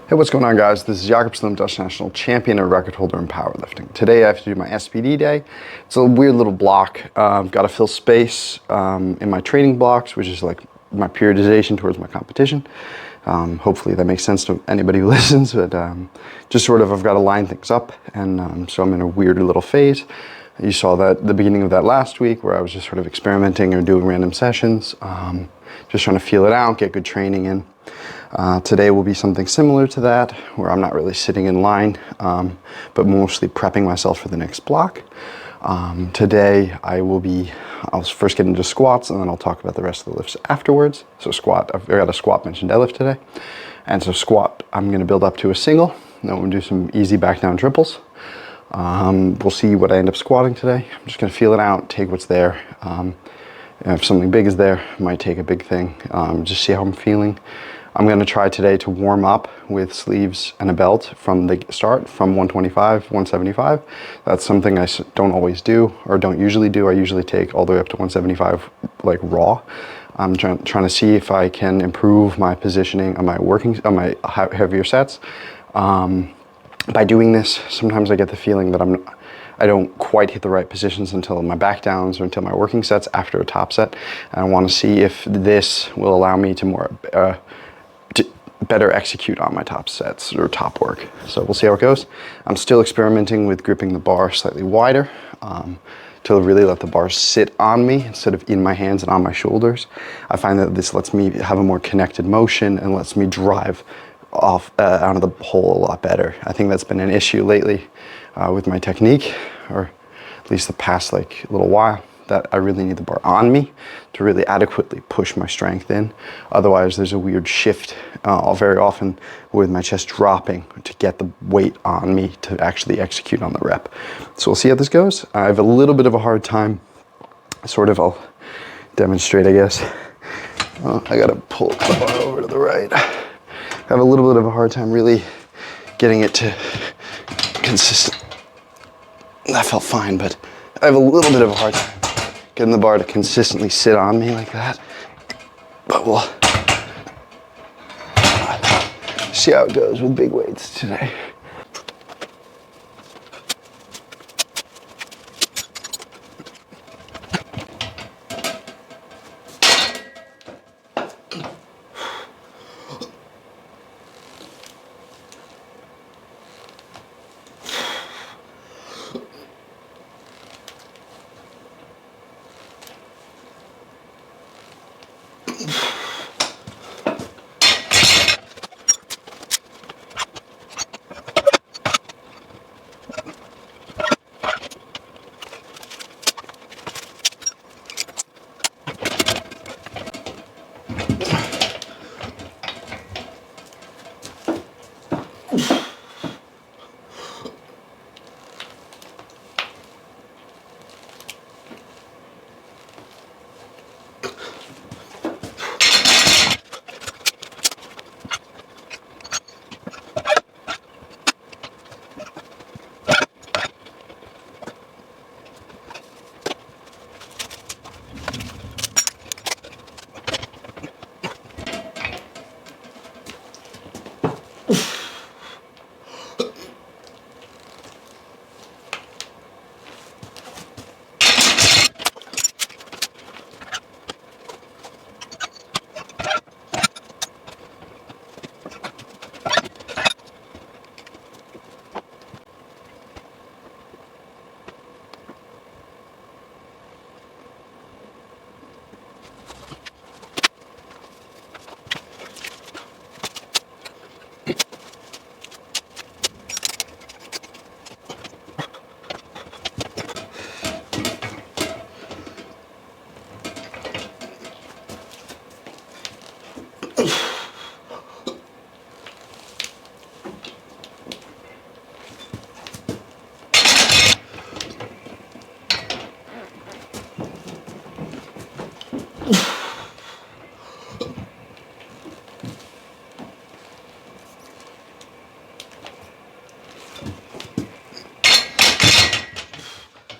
Hey, what's going on, guys? This is Jakob Slim, Dutch national champion and record holder in powerlifting. Today I have to do my SPD day. It's a weird little block. I've got to fill space in my training blocks, which is like my periodization towards my competition. Hopefully that makes sense to anybody who listens, but just sort of I've got to line things up, and so I'm in a weird little phase. You saw that the beginning of that last week where I was just sort of experimenting or doing random sessions, just trying to feel it out, get good training in. Today will be something similar to that, where I'm not really sitting in line, but mostly prepping myself for the next block. Today I'll first get into squats, and then I'll talk about the rest of the lifts afterwards. So squat, I've got a squat, bench, and deadlift today. And so squat, I'm gonna build up to a single, then we'll do some easy back down triples. We'll see what I end up squatting today. I'm just gonna feel it out, take what's there. If something big is there, I might take a big thing, just see how I'm feeling. I'm gonna try today to warm up with sleeves and a belt from the start, from 125, 175. That's something I don't always do, or don't usually do. I usually take all the way up to 175, like raw. I'm trying to see if I can improve my positioning on my heavier sets. By doing this, sometimes I get the feeling that I don't quite hit the right positions until my back downs or until my working sets after a top set. And I want to see if this will allow me to better execute on my top sets or top work. So we'll see how it goes. I'm still experimenting with gripping the bar slightly wider to really let the bar sit on me instead of in my hands and on my shoulders. I find that this lets me have a more connected motion and lets me drive off out of the hole a lot better. I think that's been an issue lately with my technique, or at least the past little while, that I really need the bar on me to really adequately push my strength in. Otherwise, there's a weird shift very often with my chest dropping to get the weight on me to actually execute on the rep. So we'll see how this goes. I have a little bit of a hard time, I'll demonstrate, I guess. I gotta pull the bar over to the right. I have a little bit of a hard time really getting it to consistent. That felt fine, but I have a little bit of a hard time getting the bar to consistently sit on me like that. But we'll see how it goes with big weights today.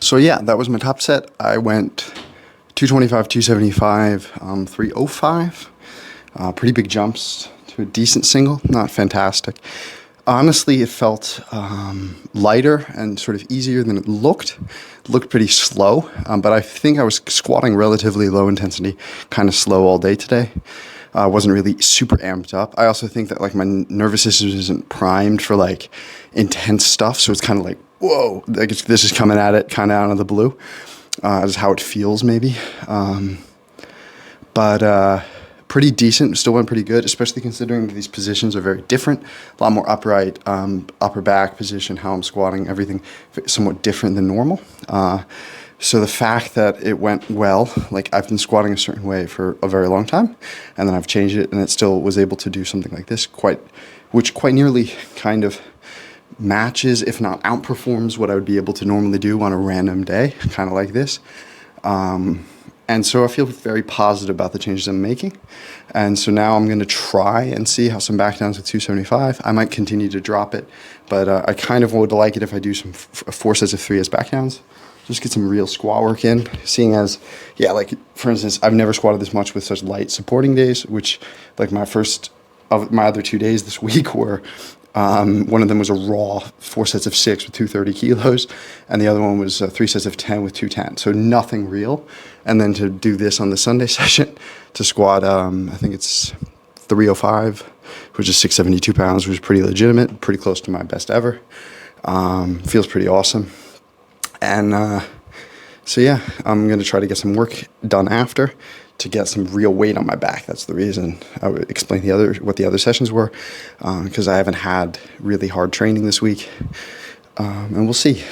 So yeah, that was my top set. I went 225, 275, 305. Pretty big jumps to to a decent single, not fantastic. Honestly, it felt lighter and sort of easier than it looked. It looked pretty slow, but I think I was squatting relatively low intensity, kind of slow all day today. I wasn't really super amped up. I also think that like my nervous system isn't primed for like intense stuff, so it's kind of like, whoa, like this is coming at it kind of out of the blue. Is how it feels maybe. But pretty decent, still went pretty good, especially considering these positions are very different. A lot more upright, upper back position, how I'm squatting, everything somewhat different than normal. So the fact that it went well, like I've been squatting a certain way for a very long time, and then I've changed it, and it still was able to do something like this, which quite nearly kind of matches, if not outperforms, what I would be able to normally do on a random day, kind of like this. And so I feel very positive about the changes I'm making. And so now I'm going to try and see how some back downs with 275. I might continue to drop it, but I kind of would like it if I do some 4 sets of 3 as back downs. Just get some real squat work in, seeing as, yeah, like for instance, I've never squatted this much with such light supporting days, which like my other 2 days this week were, one of them was a raw 4 sets of 6 with 230 kilos, and the other one was 3 sets of 10 with 210. So nothing real. And then to do this on the Sunday session, to squat, I think it's 305, which is 672 pounds, which is pretty legitimate, pretty close to my best ever. Feels pretty awesome. And so yeah, I'm going to try to get some work done after to get some real weight on my back. That's the reason I would explain what the other sessions were, because I haven't had really hard training this week. And we'll see.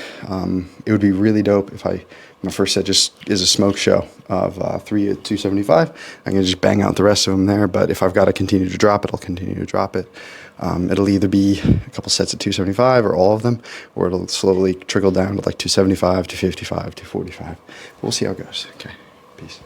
It would be really dope if my first set just is a smoke show of 3 at 275. I'm going to just bang out the rest of them there, but if I've got to continue to drop it, I'll continue to drop it. It'll either be a couple sets at 275 or all of them, or it'll slowly trickle down to like 275, 255, 245. We'll see how it goes. Okay, peace.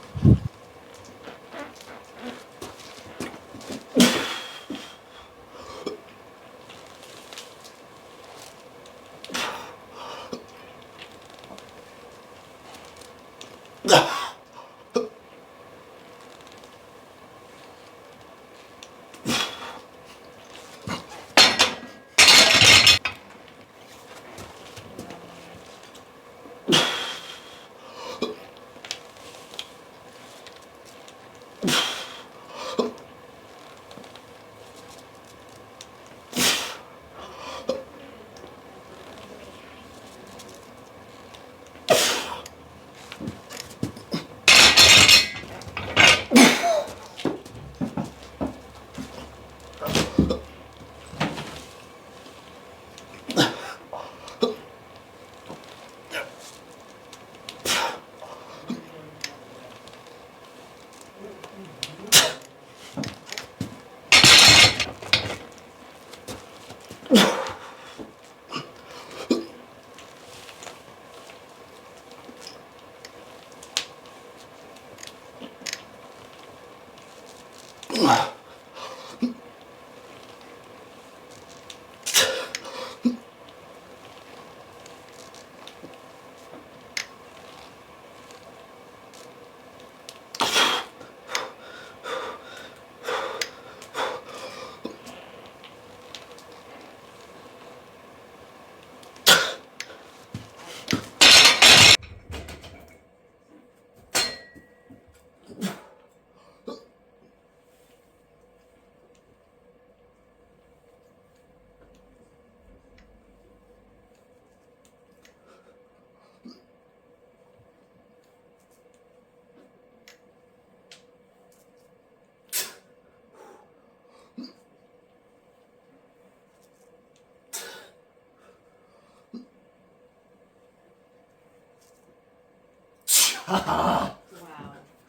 Wow.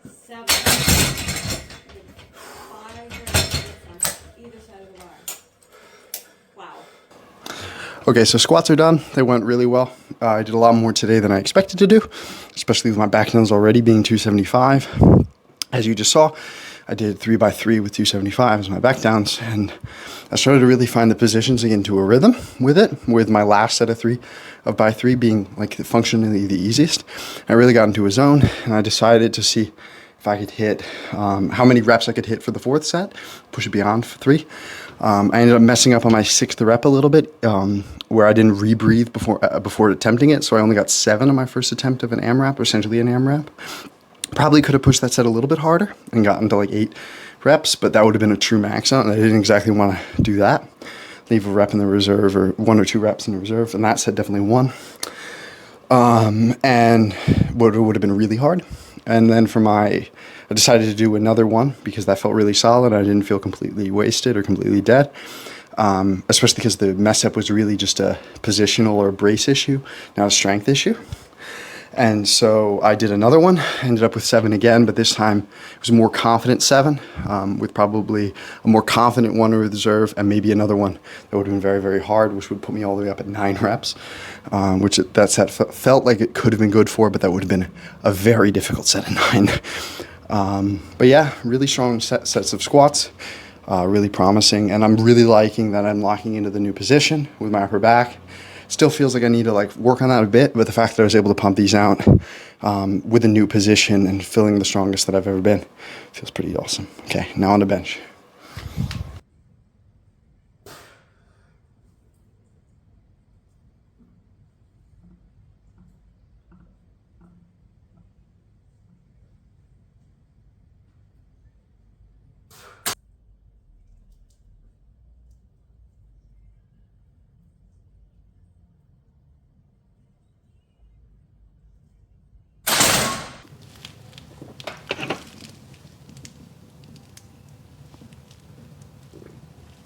7. 5 reps on either side of the bar. Wow. Okay, so squats are done. They went really well. I did a lot more today than I expected to do, especially with my back downs already being 275. As you just saw, I did 3x3 with 275 as my back downs, and I started to really find the positions again to a rhythm with it, with my last set of 3 by 3 being like functionally the easiest. I really got into a zone, and I decided to see if I could hit, how many reps I could hit for the 4th set, push it beyond 3. I ended up messing up on my 6th rep a little bit, where I didn't rebreathe before attempting it, so I only got 7 on my first attempt of an AMRAP, or essentially an AMRAP. Probably could have pushed that set a little bit harder and gotten to like 8 reps, but that would have been a true max out, and I didn't exactly want to do that. Leave a rep in the reserve, or 1 or 2 reps in the reserve, and that set definitely won. And would have been really hard. And then I decided to do another one because that felt really solid. I didn't feel completely wasted or completely dead, especially because the mess up was really just a positional or brace issue, not a strength issue. And so I did another one, ended up with 7 again, but this time it was a more confident 7, with probably a more confident one in reserve, and maybe another one that would have been very, very hard, which would put me all the way up at 9 reps, which that set felt like it could have been good for, but that would have been a very difficult set of 9. But yeah, really strong sets of squats, really promising, and I'm really liking that I'm locking into the new position with my upper back. Still feels like I need to work on that a bit, but the fact that I was able to pump these out with a new position and feeling the strongest that I've ever been feels pretty awesome. Okay, now on the bench.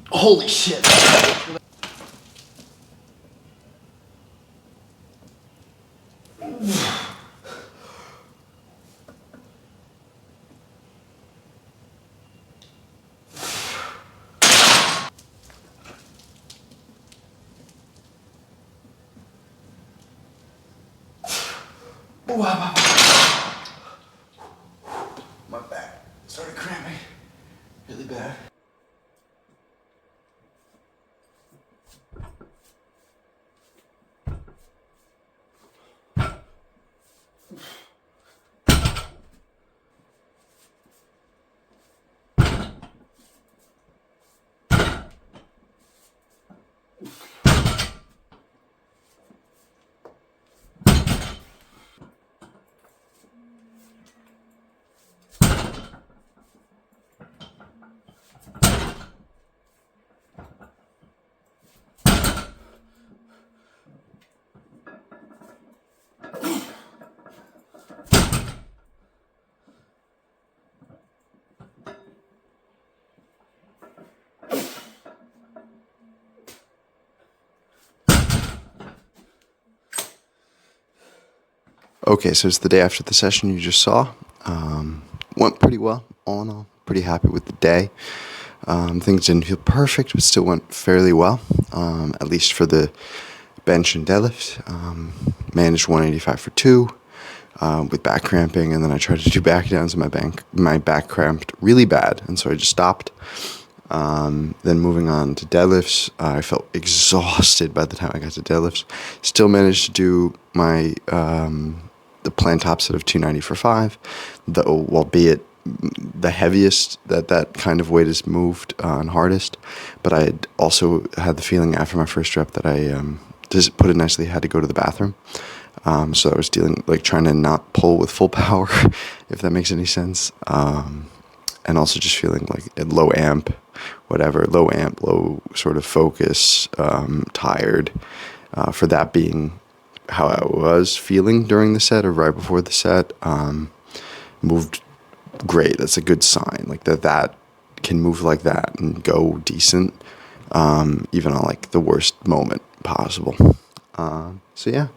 Holy shit. My back started cramping really bad. Okay, so it's the day after the session you just saw. Went pretty well, all in all. Pretty happy with the day. Things didn't feel perfect, but still went fairly well, at least for the bench and deadlift. Managed 185 for 2 with back cramping, and then I tried to do back downs, and my back cramped really bad, and so I just stopped. Then moving on to deadlifts, I felt exhausted by the time I got to deadlifts. Still managed to do my the plan top set of 290 for 5, though albeit the heaviest that kind of weight is moved and hardest. But I had also had the feeling after my first rep that I, just put it nicely, had to go to the bathroom. So I was trying to not pull with full power, if that makes any sense. And also just feeling like at low amp, low sort of focus, tired, for that being how I was feeling during the set or right before the set. Moved great. That's a good sign. Like that can move like that and go decent, even on like the worst moment possible. So yeah,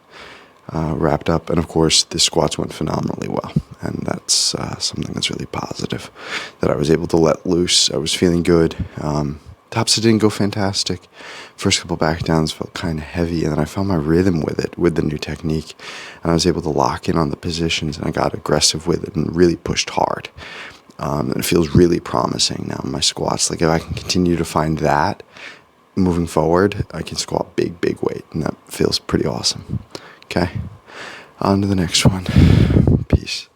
wrapped up, and of course the squats went phenomenally well, and that's something that's really positive, that I was able to let loose. I was feeling good. Tops didn't go fantastic. First couple back downs felt kind of heavy, and then I found my rhythm with the new technique, and I was able to lock in on the positions, and I got aggressive with it and really pushed hard. And it feels really promising now in my squats. Like if I can continue to find that moving forward, I can squat big weight, and that feels pretty awesome. Okay, on to the next one. Peace.